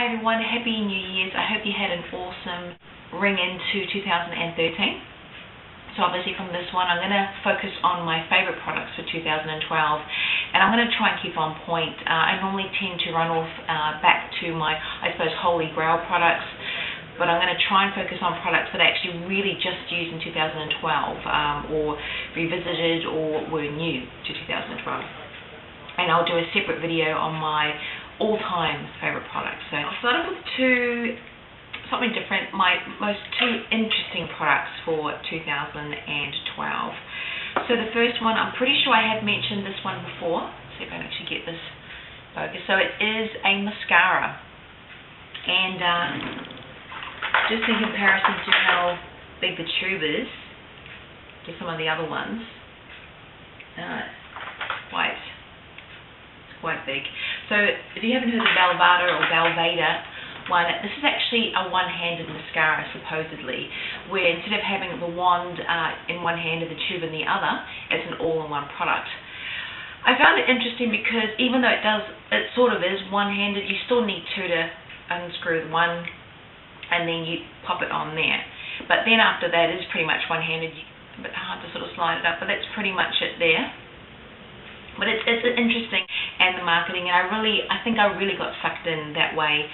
Hi everyone, Happy New Year's. I hope you had an awesome ring into 2013. So obviously from this one I'm going to focus on my favourite products for 2012, and I'm going to try and keep on point. I normally tend to run off back to my, I suppose, holy grail products, but I'm going to try and focus on products that I actually really just used in 2012 or revisited or were new to 2012. And I'll do a separate video on my all-time favourite products. So I'll start off with something different, my most two interesting products for 2012. So the first one, I'm pretty sure I have mentioned this one before. Let's see if I can actually get this focused. So it is a mascara, and just in comparison to how big the tube is to some of the other ones, quite big. So if you haven't heard of Belvada or Belvada one, this is actually a one-handed mascara supposedly, where instead of having the wand in one hand and the tube in the other, it's an all-in-one product. I found it interesting because even though it sort of is one-handed, you still need two to unscrew the one and then you pop it on there. But then after that it's pretty much one-handed. It's a bit hard to sort of slide it up, but that's pretty much it there. But it's interesting, and the marketing, and I think I really got sucked in that way.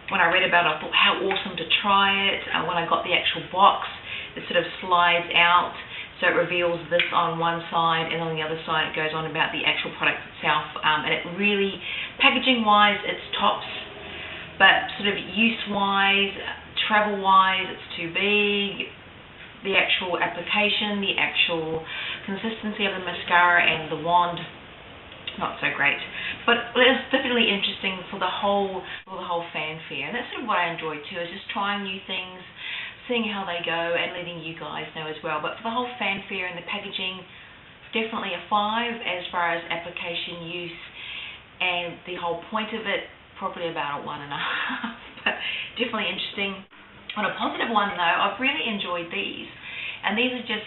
When I read about it, I thought how awesome to try it. When I got the actual box, it sort of slides out, so it reveals this on one side, and on the other side it goes on about the actual product itself. And it really, packaging-wise, it's tops, but sort of use-wise, travel-wise, it's too big. The actual application, the actual consistency of the mascara and the wand, not so great, but it's definitely interesting for the whole fanfare. And that's sort of what I enjoy too, is just trying new things, seeing how they go, and letting you guys know as well. But for the whole fanfare and the packaging, definitely a 5 as far as application use, and the whole point of it, probably about a 1.5. But definitely interesting. On a positive one though, I've really enjoyed these, and these are just,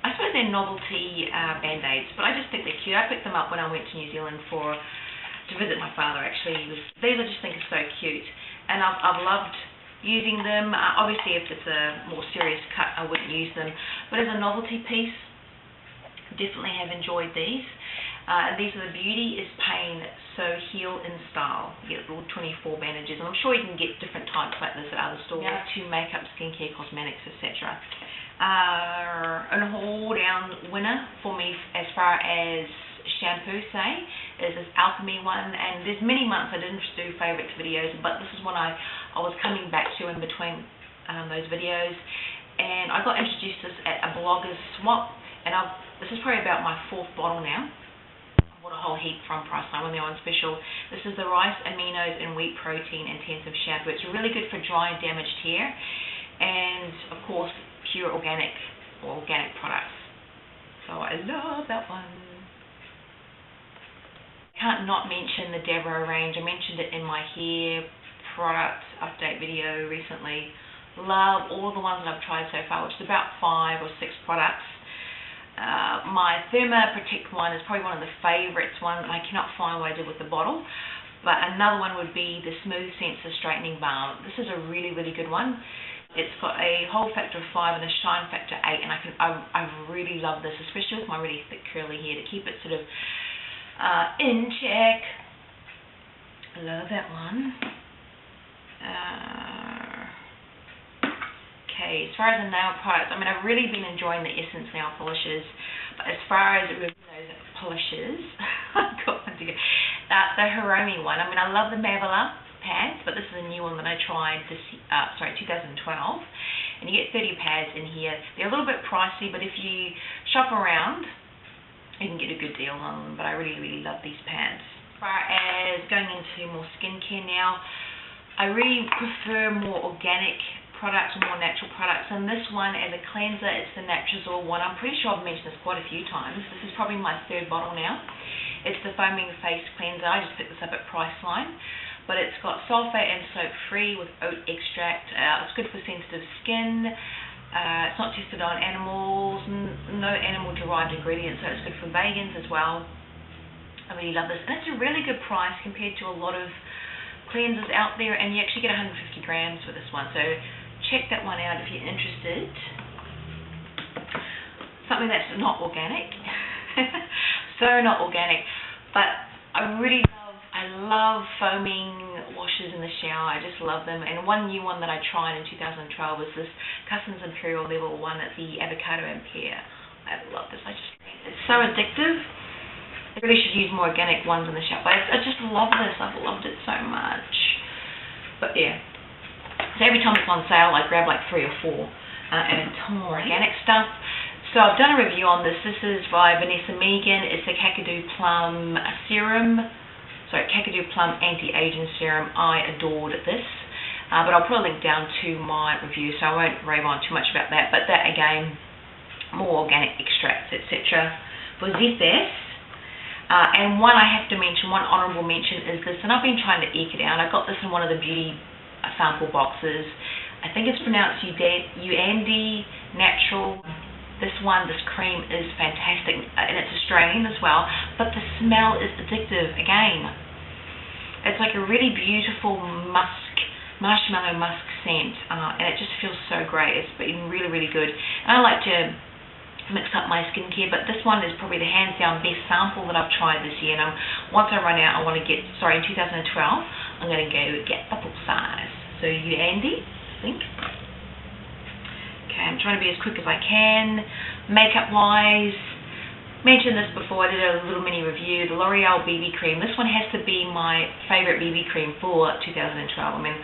I suppose they're novelty band-aids, but I just think they're cute. I picked them up when I went to New Zealand to visit my father actually. These I just think are so cute, and I've loved using them. Obviously if it's a more serious cut I wouldn't use them, but as a novelty piece, definitely have enjoyed these. And these are the Beauty is Pain, So Heal in Style. You get all 24 bandages, and I'm sure you can get different types like this at other stores. Now to makeup, skincare, cosmetics, etc. An all-down winner for me as far as shampoo is this Alchemy one, and there's many months I didn't do favourites videos, but this is one I was coming back to in between those videos, and I got introduced to this at a blogger's swap, and this is probably about my 4th bottle now. I bought a whole heap from Priceline when they're on special. This is the Rice Aminos and Wheat Protein Intensive Shampoo. It's really good for dry and damaged hair, and of course pure organic products. So I love that one. Can't not mention the Deborah range. I mentioned it in my hair product update video recently. Love all the ones that I've tried so far, which is about 5 or 6 products. My Therma Protect one is probably one of the favourites one. I cannot find what I did with the bottle, but another one would be the Smooth Sensor Straightening Balm. This is a really, really good one. It's got a hold factor of 5 and a shine factor 8, and I really love this, especially with my really thick curly hair, to keep it sort of in check. I love that one. Okay, as far as the nail products, I mean, I've really been enjoying the Essence nail polishes, but as far as those polishes, I've got one to go. The Hiromi one, I mean, I love the Mavila pads, but this is a new one that I tried 2012, and you get 30 pads in here. They're a little bit pricey, but if you shop around you can get a good deal on them, but I really, really love these pads. As far as going into more skincare now, I really prefer more organic products or more natural products, and this one as a cleanser, it's the Natural one. I'm pretty sure I've mentioned this quite a few times. This is probably my 3rd bottle now. It's the Foaming Face Cleanser. I just picked this up at Priceline. But it's got sulfate and soap-free with oat extract. It's good for sensitive skin. It's not tested on animals, no animal-derived ingredients, so it's good for vegans as well. I really love this. And it's a really good price compared to a lot of cleansers out there, and you actually get 150 grams for this one, so check that one out if you're interested. Something that's not organic, so not organic, but I love foaming washes in the shower. I just love them. And one new one that I tried in 2012 was this Customs Imperial Level 1 at the Avocado and Pear. I love this. It's so addictive. I really should use more organic ones in the shower. But I just love this. I've loved it so much. But yeah. So every time it's on sale, I grab like 3 or 4 and a ton more organic stuff. So I've done a review on this. This is by Vanessa. It's the Kakadu Plum Serum. Sorry, Kakadu Plum Anti-Aging Serum. I adored this. But I'll put a link down to my review, so I won't rave on too much about that. But that, again, more organic extracts, etc. for ZFS. And one I have to mention, one honourable mention is this, and I've been trying to eke it out. I got this in one of the beauty sample boxes. I think it's pronounced Uandi Natural. This cream is fantastic, and it's Australian as well, but the smell is addictive again. It's like a really beautiful marshmallow musk scent, and it just feels so great. It's been really, really good. And I like to mix up my skincare, but this one is probably the hands down best sample that I've tried this year. And once I run out, I want to get, in 2012, I'm going to go get the full size. So Uandi, I think. Okay, I'm trying to be as quick as I can. Makeup wise, mentioned this before, I did a little mini review, the L'Oreal BB cream. This one has to be my favourite BB cream for 2012. I mean,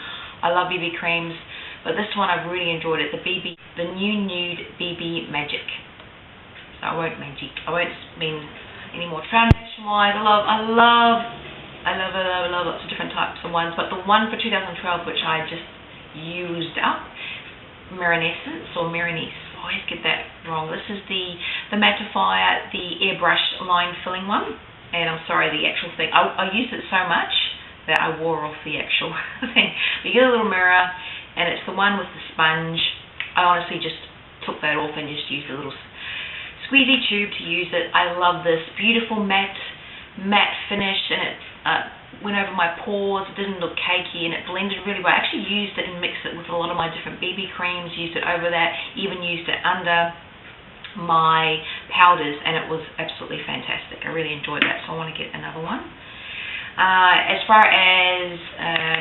I love BB creams, but this one I've really enjoyed it. The new Nude BB Magic. So I won't mean any more foundation wise. I love lots of different types of ones, but the one for 2012 which I just used up, Marinescence or Marinese. I always get that wrong. This is the mattifier, the airbrush line filling one. And I'm sorry, the actual thing. I used it so much that I wore off the actual thing. But you get a little mirror, and it's the one with the sponge. I honestly just took that off and just used a little squeezy tube to use it. I love this beautiful matte finish, and it went over my pores. It didn't look cakey, and it blended really well. I actually used it and mixed it with a lot of my different BB creams, used it over that, even used it under my powders, and it was absolutely fantastic. I really enjoyed that, so I want to get another one. As far as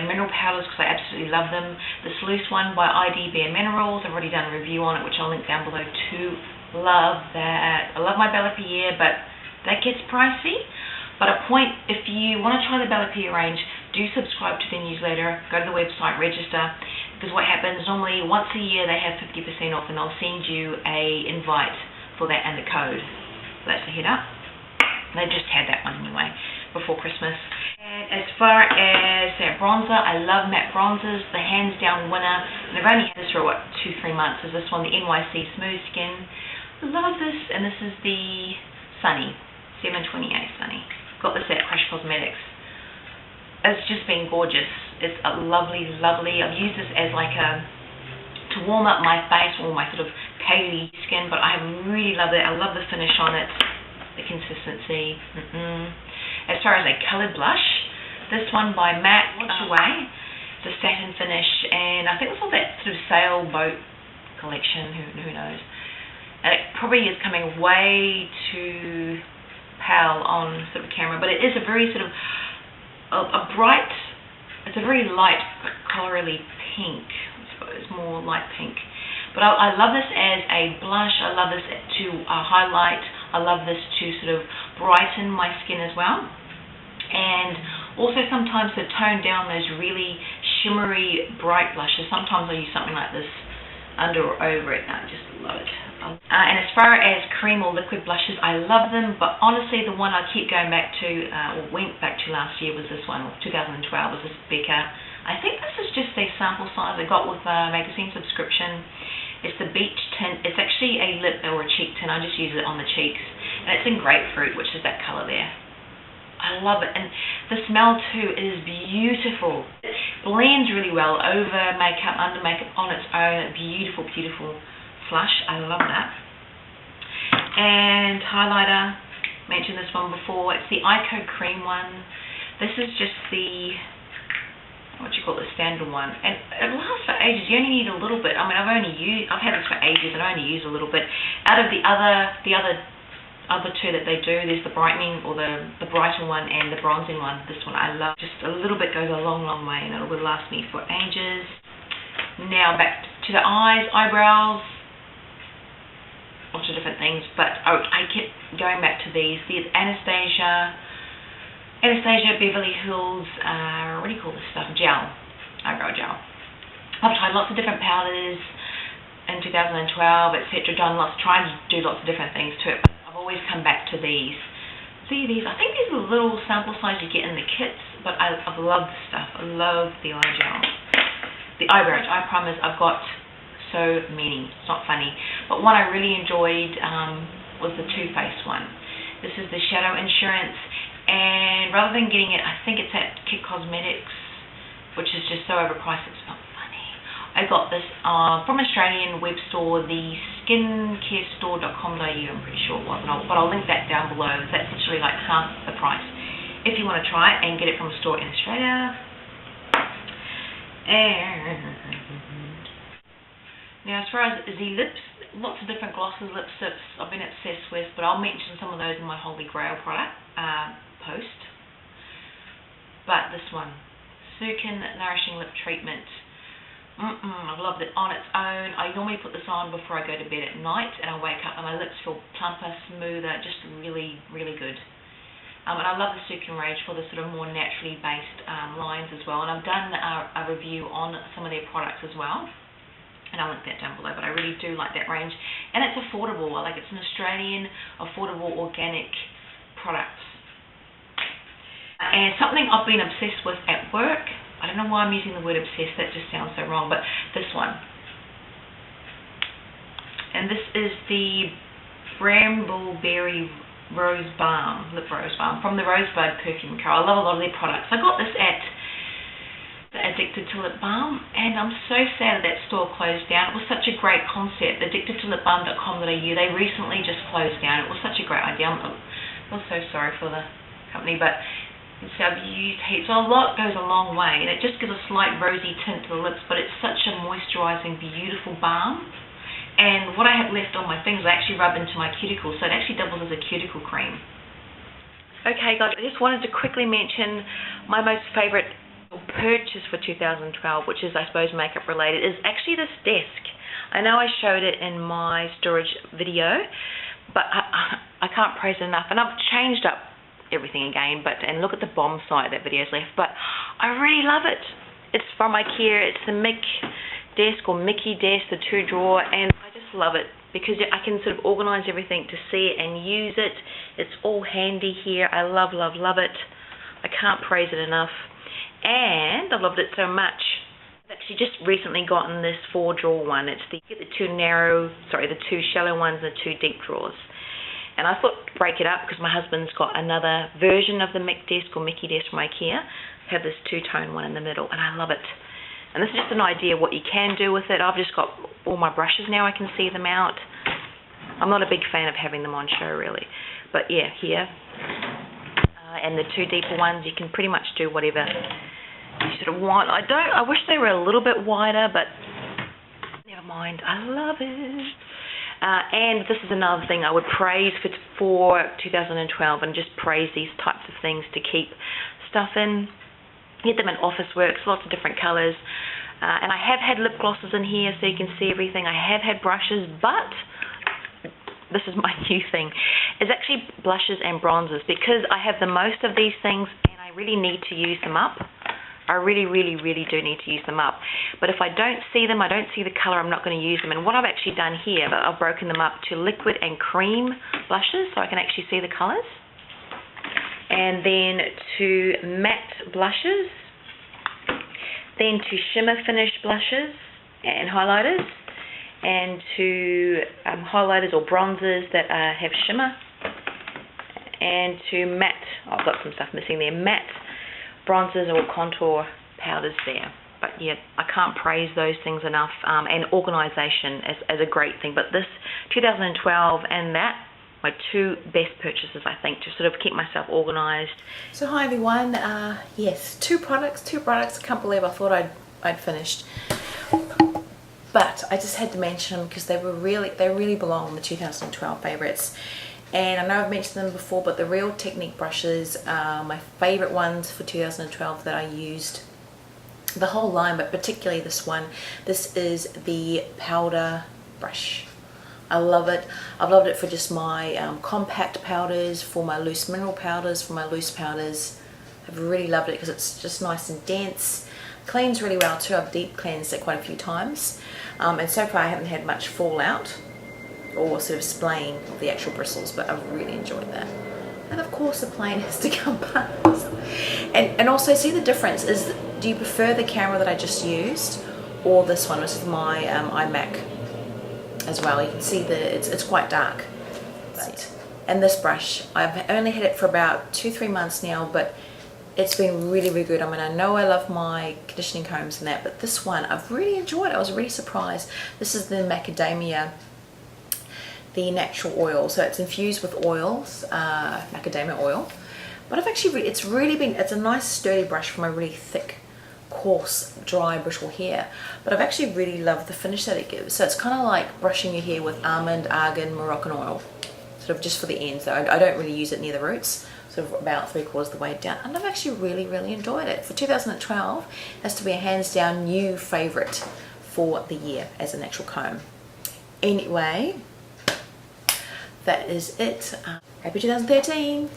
mineral powders, because I absolutely love them, the Loose one by bareminerals, I've already done a review on it, which I'll link down below too. Love that. I love my Bella Pierre, but that gets pricey. But if you want to try the Bella Pierre range, do subscribe to the newsletter, go to the website, register, because what happens, normally once a year they have 50% off, and they'll send you a invite for that and the code. So that's a head up. They've just had that one anyway, before Christmas. And as far as that bronzer, I love matte bronzers, the hands down winner, and I've only had this for 2-3 months, is this one, the NYC Smooth Skin. Love this, and this is the Sunny, 728 Sunny. Got this at Crush Cosmetics. It's just been gorgeous. It's a lovely, I've used this as like to warm up my face or my sort of paley skin, but I really love it. I love the finish on it, the consistency. As far as a coloured blush, this one by Matte Watch Away. It's a satin finish, and I think it's all that sort of sailboat collection, who knows. And it probably is coming way too pale on sort of camera, but it is a very sort of it's a very light colorly pink, I suppose, more light pink. But I love this as a blush. I love this to highlight. I love this to sort of brighten my skin as well, and also sometimes to tone down those really shimmery bright blushes. Sometimes I use something like this under or over it. I just love it. And as far as cream or liquid blushes, I love them, but honestly the one I keep going back to, or went back to last year, was this one, or 2012, was this Becca. I think this is just a sample size I got with a magazine subscription. It's the Beach Tint. It's actually a lip or a cheek tint. I just use it on the cheeks, and it's in grapefruit, which is that colour there. I love it, and the smell too is beautiful. It blends really well over makeup, under makeup, on its own. Beautiful, beautiful flush. I love that. And highlighter, mentioned this one before. It's the Ico Cream one. This is just the the standard one, and it lasts for ages. You only need a little bit. I mean, I've had this for ages and I only use a little bit. Out of the other two that they do, there's the brightening or the brighter one and the bronzing one. This one I love. Just a little bit goes a long way, and it will last me for ages. Now back to the eyes, eyebrows, lots of different things, but I keep going back to these. There's Anastasia, Beverly Hills, what do you call this stuff? Gel, eyebrow gel. I've tried lots of different powders in 2012, etc. Trying to do lots of different things to it, but I've always come back to these. See these? I think these are the little sample size you get in the kits, but I've loved the stuff. I love the eye gel. The eyebrows, eye primers, I've got so many. It's not funny. But one I really enjoyed was the Too Faced one. This is the Shadow Insurance. And rather than getting it, I think it's at Kit Cosmetics, which is just so overpriced, it's not funny. I got this from Australian web store, the skincarestore.com.au, I'm pretty sure it was, but I'll link that down below. That's literally like half the price if you want to try it and get it from a store in Australia. And now as far as the lips, lots of different glosses, lipsticks I've been obsessed with, but I'll mention some of those in my Holy Grail product post. But this one, Sukin Nourishing Lip Treatment. I've loved it on its own. I normally put this on before I go to bed at night, and I wake up and my lips feel plumper, smoother, just really, really good. And I love the Sukin range for the sort of more naturally based lines as well. And I've done a review on some of their products as well, and I'll link that down below. But I really do like that range, and it's affordable. Like, it's an Australian, affordable, organic product. And something I've been obsessed with at work, I don't know why I'm using the word obsessed, that just sounds so wrong, but this one. And this is the Brambleberry Rose Balm, Lip Rose Balm, from the Rosebud Perfume Co. I love a lot of their products. I got this at the Addicted to Lip Balm, and I'm so sad that store closed down. It was such a great concept, addictedtolipbalm.com.au. They recently just closed down. It was such a great idea. I feel so sorry for the company, but so I've used heat, so a lot goes a long way, and it just gives a slight rosy tint to the lips, but it's such a moisturising, beautiful balm. And what I have left on my fingers, I actually rub into my cuticles, so it actually doubles as a cuticle cream. Okay guys, I just wanted to quickly mention my most favourite purchase for 2012, which is, I suppose, makeup related, is actually this desk. I know I showed it in my storage video, but I can't praise it enough, and I've changed up everything again, and look at the bomb site that video's left, but I really love it. It's from IKEA. It's the Mick desk, or Mickey desk, the 2-drawer, and I just love it because I can sort of organise everything to see it and use it. It's all handy here. I love it. I can't praise it enough, and I've loved it so much. I've actually just recently gotten this 4-drawer one. It's the 2 shallow ones and the 2 deep drawers. And I thought to break it up because my husband's got another version of the Mick desk or Mickey desk from IKEA. Have this 2-tone one in the middle, and I love it. And this is just an idea of what you can do with it. I've just got all my brushes now. I can see them out. I'm not a big fan of having them on show, really. But yeah, here. And the 2 deeper ones, you can pretty much do whatever you sort of want. I wish they were a little bit wider, but never mind. I love it. And this is another thing I would praise for 2012, and just praise these types of things to keep stuff in. Get them in office works, lots of different colours. And I have had lip glosses in here so you can see everything. I have had brushes, but this is my new thing. It's actually blushes and bronzers, because I have the most of these things and I really need to use them up. I really do need to use them up. But if I don't see them, I don't see the colour, I'm not going to use them. And what I've actually done here, I've broken them up to liquid and cream blushes so I can actually see the colours. And then to matte blushes. Then to shimmer finish blushes and highlighters. And to highlighters or bronzers that have shimmer. And to matte, I've got some stuff missing there, matte bronzers or contour powders there. But yeah, I can't praise those things enough. And organisation as a great thing. But this 2012 and that, my two best purchases, I think, to sort of keep myself organised. So hi everyone, yes, two products, I can't believe I thought I'd finished. But I just had to mention them because they really belong in the 2012 favourites. And I know I've mentioned them before, but the Real Technique brushes are my favourite ones for 2012 that I used. The whole line, but particularly this one. This is the powder brush. I love it. I've loved it for just my compact powders, for my loose mineral powders, for my loose powders. I've really loved it because it's just nice and dense. Cleans really well too. I've deep cleansed it quite a few times. And so far I haven't had much fallout or sort of splaying of the actual bristles, but I've really enjoyed that. And of course the plane has to come past. And also see the difference is, do you prefer the camera that I just used or this one? This is my iMac as well. You can see that it's quite dark. And this brush, I've only had it for about 2-3 months now, but it's been really good. I mean, I know I love my conditioning combs and that, but this one I've really enjoyed. I was really surprised. This is the macadamia, the natural oil. So it's infused with oils, macadamia oil. But I've actually, it's a nice sturdy brush for my really thick, coarse, dry, brittle hair. But I've actually really loved the finish that it gives. So it's kind of like brushing your hair with almond, argan, Moroccan oil. Sort of just for the ends though. I don't really use it near the roots. Sort of about 3/4 of the way down, and I've actually really enjoyed it. For 2012, it has to be a hands down new favourite for the year as a natural comb. Anyway, that is it. Happy 2013!